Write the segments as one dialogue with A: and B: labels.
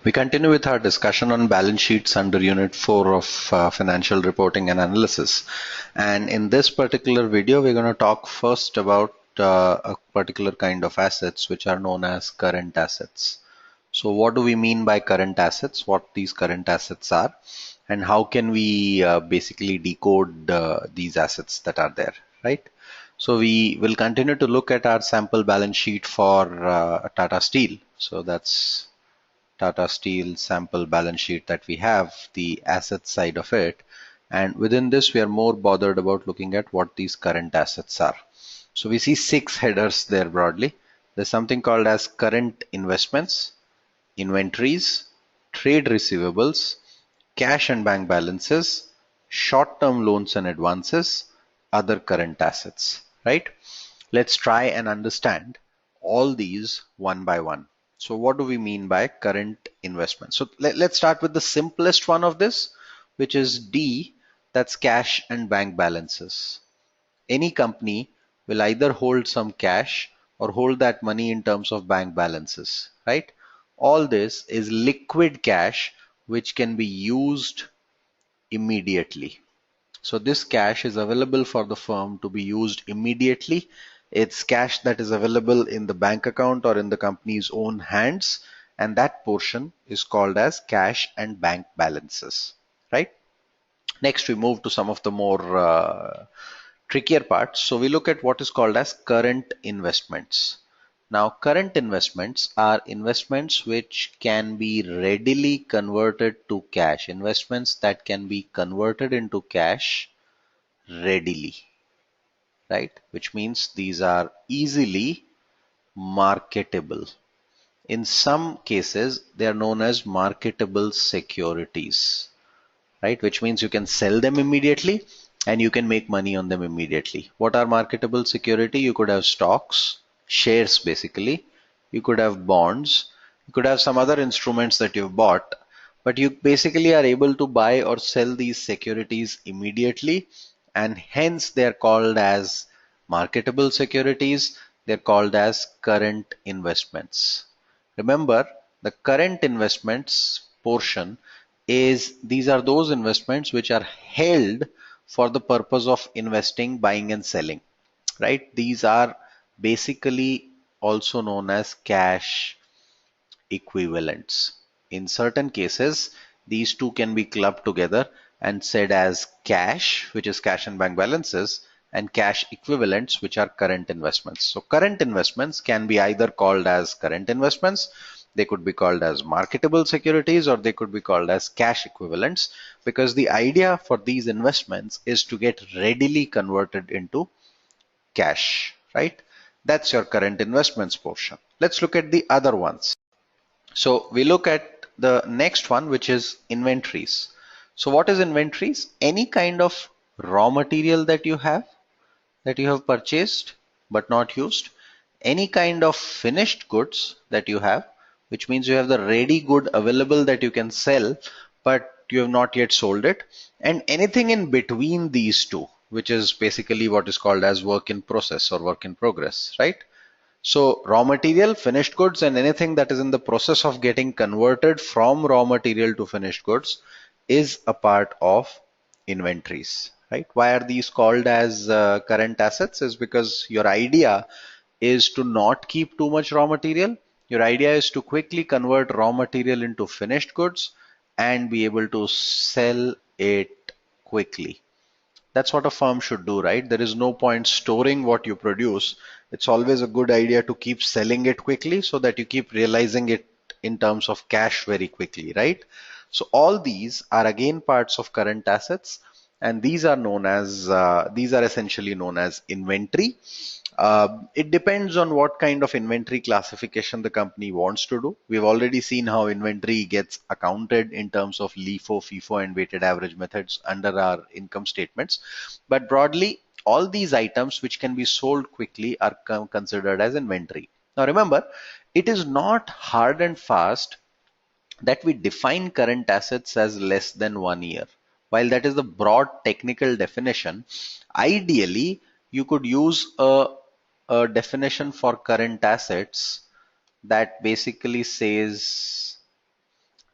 A: We continue with our discussion on balance sheets under Unit 4 of Financial Reporting and Analysis. And in this particular video, we're going to talk first about a particular kind of assets which are known as current assets. So what do we mean by current assets, what these current assets are, and how can we basically decode these assets that are there, right? So we will continue to look at our sample balance sheet for Tata Steel. So that's Tata Steel sample balance sheet that we have, the asset side of it. And within this, we are more bothered about looking at what these current assets are. So we see 6 headers there broadly. There's something called as current investments, inventories, trade receivables, cash and bank balances, short-term loans and advances, other current assets, right? Let's try and understand all these one by one. So what do we mean by current investment? So let's start with the simplest one of this, which is D, that's cash and bank balances. Any company will either hold some cash or hold that money in terms of bank balances, right? All this is liquid cash which can be used immediately. So this cash is available for the firm to be used immediately. It's cash that is available in the bank account or in the company's own hands, and that portion is called as cash and bank balances, right? Next, we move to some of the more trickier parts. So we look at what is called as current investments. Now, current investments are investments which can be readily converted to cash, investments that can be converted into cash readily, right? Which means these are easily marketable. In some cases, they are known as marketable securities, right? Which means you can sell them immediately and you can make money on them immediately. What are marketable security? You could have stocks, shares basically. You could have bonds. You could have some other instruments that you've bought, but you basically are able to buy or sell these securities immediately, and hence they're called as marketable securities. They're called as current investments. Remember, the current investments portion is these are those investments which are held for the purpose of investing, buying and selling, right? These are basically also known as cash equivalents. In certain cases, these two can be clubbed together and said as cash, which is cash and bank balances, and cash equivalents, which are current investments. So current investments can be either called as current investments, they could be called as marketable securities, or they could be called as cash equivalents, because the idea for these investments is to get readily converted into cash, right? That's your current investments portion. Let's look at the other ones. So we look at the next one, which is inventories. So what is inventories? Any kind of raw material that you have purchased but not used, any kind of finished goods that you have, which means you have the ready good available that you can sell, but you have not yet sold it, and anything in between these two, which is basically what is called as work in process or work in progress, right? So raw material, finished goods, and anything that is in the process of getting converted from raw material to finished goods is a part of inventories, right? Why are these called as current assets? Is because your idea is to not keep too much raw material. Your idea is to quickly convert raw material into finished goods and be able to sell it quickly. That's what a firm should do, right? There is no point storing what you produce. It's always a good idea to keep selling it quickly so that you keep realizing it in terms of cash very quickly, right? So all these are again parts of current assets, and these are essentially known as inventory. It depends on what kind of inventory classification the company wants to do. We've already seen how inventory gets accounted in terms of LIFO, FIFO, and weighted average methods under our income statements. But broadly, all these items which can be sold quickly are considered as inventory. Now remember, it is not hard and fast that we define current assets as less than 1 year. While that is the broad technical definition, ideally you could use a definition for current assets that basically says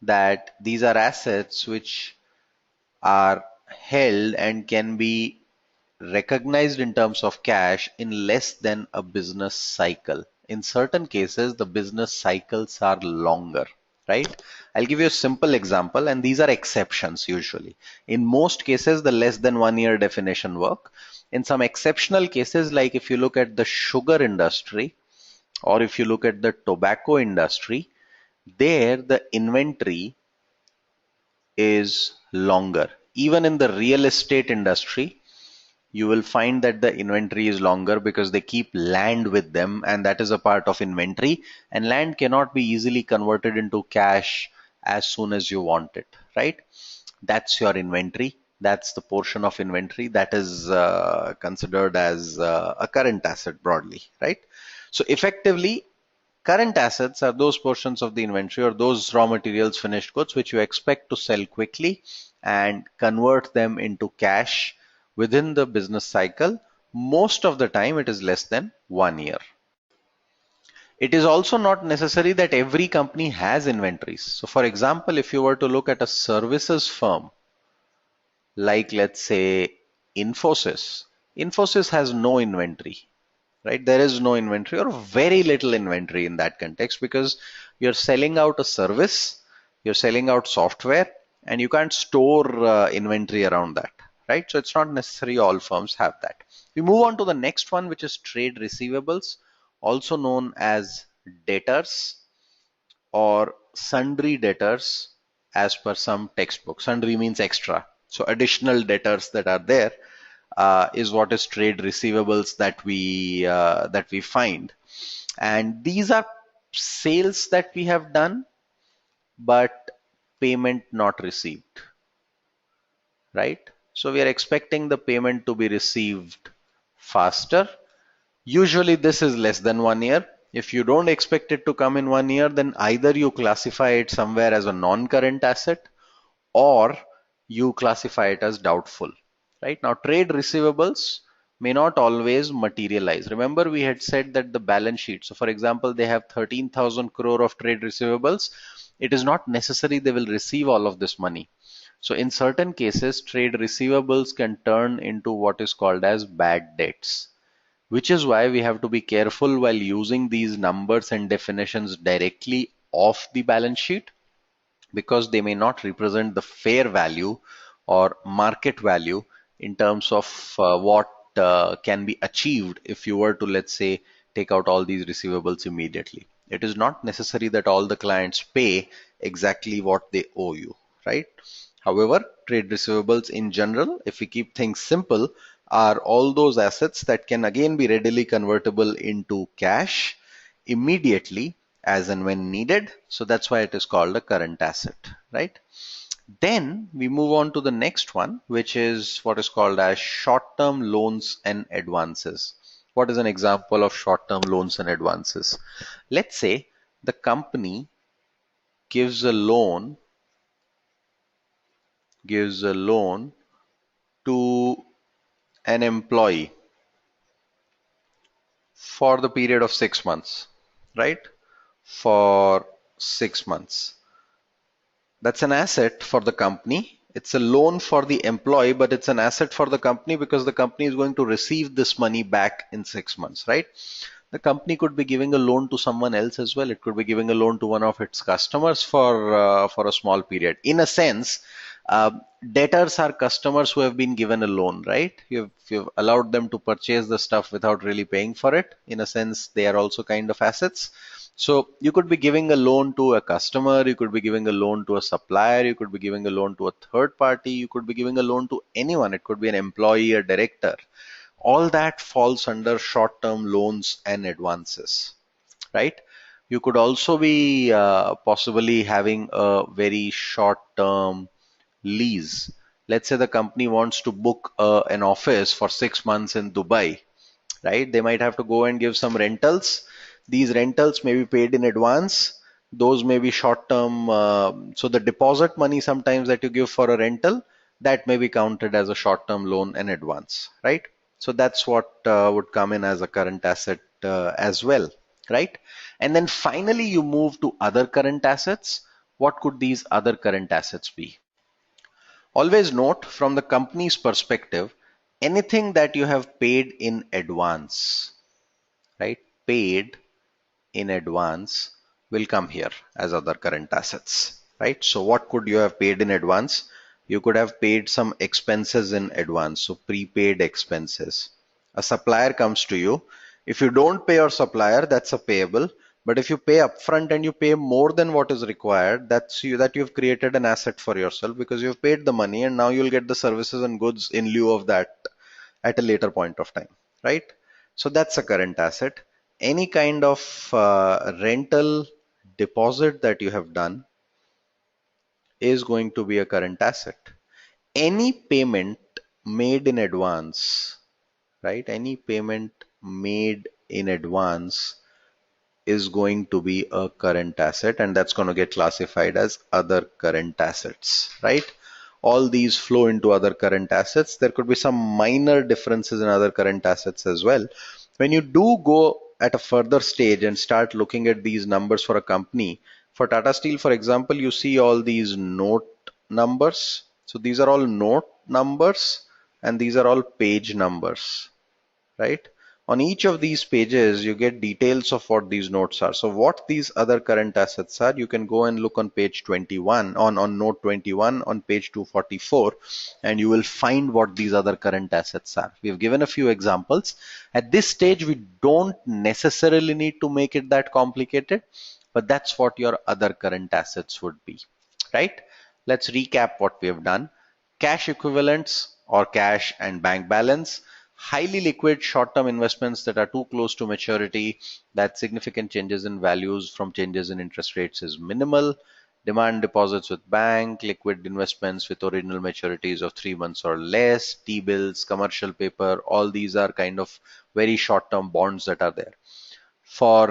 A: that these are assets which are held and can be recognized in terms of cash in less than a business cycle. In certain cases, the business cycles are longer, right? I'll give you a simple example, and these are exceptions usually. In most cases, the less than 1 year definition work. In some exceptional cases, like if you look at the sugar industry or if you look at the tobacco industry, there the inventory is longer. Even in the real estate industry, you will find that the inventory is longer because they keep land with them, and that is a part of inventory, and land cannot be easily converted into cash as soon as you want it, right? That's your inventory. That's the portion of inventory that is considered as a current asset broadly, right? So effectively, current assets are those portions of the inventory or those raw materials, finished goods, which you expect to sell quickly and convert them into cash within the business cycle. Most of the time, it is less than 1 year. It is also not necessary that every company has inventories. So, for example, if you were to look at a services firm, like let's say Infosys has no inventory, right? There is no inventory or very little inventory in that context because you're selling out a service, you're selling out software, and you can't store inventory around that, right? So it's not necessary all firms have that. We move on to the next one, which is trade receivables, also known as debtors or sundry debtors as per some textbooks. Sundry means extra. So additional debtors that are there is what is trade receivables that we find, and these are sales that we have done but payment not received, right? So we are expecting the payment to be received faster. Usually this is less than 1 year. If you don't expect it to come in 1 year, then either you classify it somewhere as a non-current asset or you classify it as doubtful. Right now, trade receivables may not always materialize. Remember, we had said that the balance sheet. So, for example, they have 13,000 crore of trade receivables. It is not necessary they will receive all of this money. So, in certain cases, trade receivables can turn into what is called as bad debts, which is why we have to be careful while using these numbers and definitions directly off the balance sheet, because they may not represent the fair value or market value in terms of what can be achieved if you were to, let's say, take out all these receivables immediately. It is not necessary that all the clients pay exactly what they owe you, right? However, trade receivables in general, if we keep things simple, are all those assets that can again be readily convertible into cash immediately as and when needed. So that's why it is called a current asset, right? Then we move on to the next one, which is what is called as short-term loans and advances. What is an example of short-term loans and advances? Let's say the company gives a loan to an employee for the period of 6 months, right? For 6 months. That's an asset for the company. It's a loan for the employee, but it's an asset for the company because the company is going to receive this money back in 6 months, right? The company could be giving a loan to someone else as well. It could be giving a loan to one of its customers for a small period. In a sense, uh, debtors are customers who have been given a loan, right? You've allowed them to purchase the stuff without really paying for it. In a sense, they are also kind of assets. So you could be giving a loan to a customer, you could be giving a loan to a supplier, you could be giving a loan to a third party, you could be giving a loan to anyone. It could be an employee, a director. All that falls under short-term loans and advances, right? You could also be possibly having a very short-term lease. Let's say the company wants to book an office for 6 months in Dubai, right? They might have to go and give some rentals. These rentals may be paid in advance. Those may be short term. So the deposit money sometimes that you give for a rental, that may be counted as a short term loan and advance, right? So that's what would come in as a current asset as well, right? And then finally you move to other current assets, What could these other current assets be? Always note, from the company's perspective, anything that you have paid in advance, right? Paid in advance will come here as other current assets, right? So what could you have paid in advance? You could have paid some expenses in advance, so prepaid expenses. A supplier comes to you. If you don't pay your supplier, that's a payable. But if you pay upfront and you pay more than what is required, that's you've created an asset for yourself because you've paid the money and now you'll get the services and goods in lieu of that at a later point of time, right? So that's a current asset. Any kind of rental deposit that you have done is going to be a current asset. Any payment made in advance, right? Any payment made in advance is going to be a current asset, and that's going to get classified as other current assets, right? All these flow into other current assets. There could be some minor differences in other current assets as well. When you do go at a further stage and start looking at these numbers for a company, for Tata Steel, for example, you see all these note numbers. So these are all note numbers and these are all page numbers, right? On each of these pages, you get details of what these notes are. So what these other current assets are, you can go and look on page 21, on note 21 on page 244, and you will find what these other current assets are. We've given a few examples. At this stage, we don't necessarily need to make it that complicated, but that's what your other current assets would be, right? Let's recap what we have done. Cash equivalents or cash and bank balance, highly liquid short-term investments that are too close to maturity, that significant changes in values from changes in interest rates is minimal, demand deposits with bank, liquid investments with original maturities of 3 months or less, T-bills, commercial paper, all these are kind of very short-term bonds that are there. For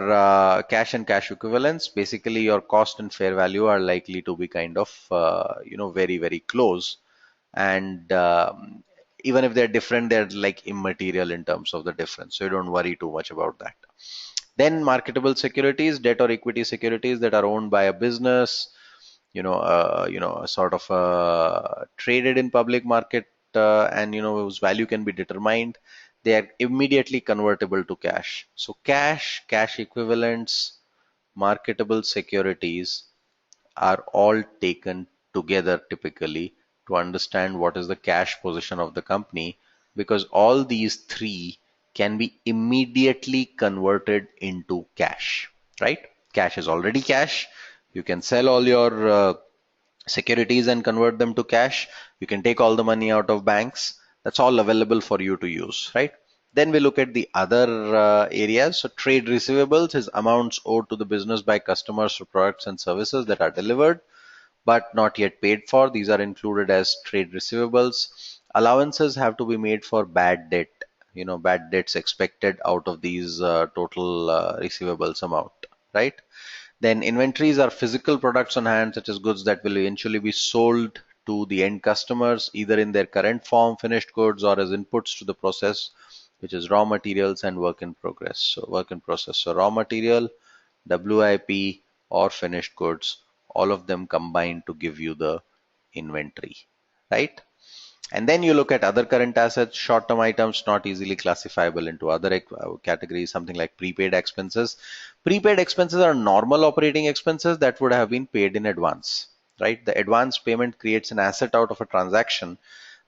A: cash and cash equivalents, basically your cost and fair value are likely to be kind of, very, very close. And even if they're different, they're like immaterial in terms of the difference. So you don't worry too much about that. Then marketable securities, debt or equity securities that are owned by a business, sort of traded in public market, and whose value can be determined. They are immediately convertible to cash. So cash equivalents, marketable securities are all taken together typically to understand what is the cash position of the company, because all these three can be immediately converted into cash, right? Cash is already cash. You can sell all your securities and convert them to cash. You can take all the money out of banks. That's all available for you to use, right? Then we look at the other areas. So trade receivables is amounts owed to the business by customers for products and services that are delivered but not yet paid for. These are included as trade receivables. Allowances have to be made for bad debt. Bad debts expected out of these total receivables amount, right? Then inventories are physical products on hand, such as goods that will eventually be sold to the end customers, either in their current form, finished goods, or as inputs to the process, which is raw materials and work in progress. So work in process. So raw material, WIP, or finished goods, all of them combine to give you the inventory, right? And then you look at other current assets, short-term items not easily classifiable into other categories, something like prepaid expenses. Prepaid expenses are normal operating expenses that would have been paid in advance, right? The advance payment creates an asset out of a transaction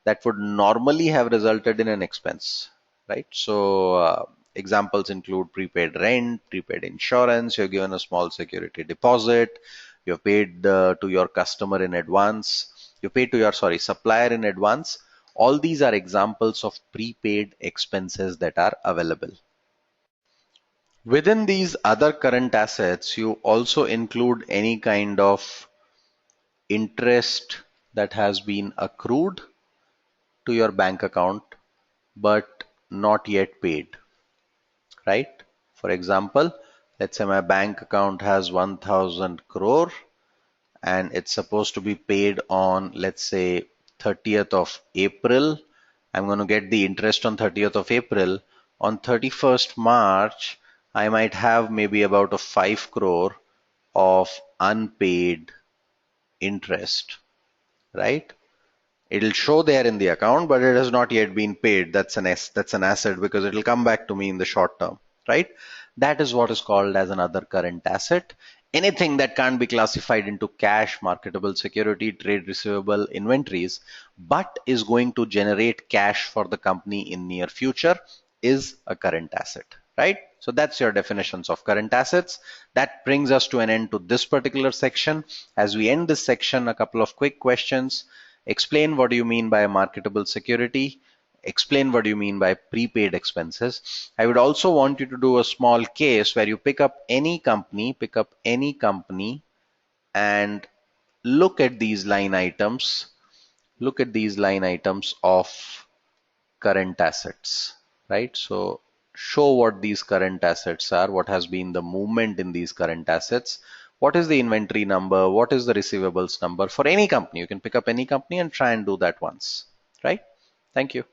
A: that would normally have resulted in an expense, right? So examples include prepaid rent, prepaid insurance, you're given a small security deposit, you've paid to your customer in advance, you pay to your supplier in advance. All these are examples of prepaid expenses that are available. Within these other current assets, you also include any kind of interest that has been accrued to your bank account but not yet paid, right? For example, let's say my bank account has 1000 crore and it's supposed to be paid on, let's say, 30th of April. I'm going to get the interest on 30th of April. On 31st March, I might have maybe about a 5 crore of unpaid interest, right? It'll show there in the account, but it has not yet been paid. That's an asset because it'll come back to me in the short term, right? That is what is called as another current asset. Anything that can't be classified into cash, marketable security, trade receivable, inventories, but is going to generate cash for the company in near future is a current asset, right? So that's your definitions of current assets. That brings us to an end to this particular section. As we end this section, a couple of quick questions. Explain what do you mean by marketable security. Explain what you mean by prepaid expenses. I would also want you to do a small case where you pick up any company and look at these line items. Look at these line items of current assets, right? So show what these current assets are, what has been the movement in these current assets, what is the inventory number, what is the receivables number for any company. You can pick up any company and try and do that once, right? Thank you.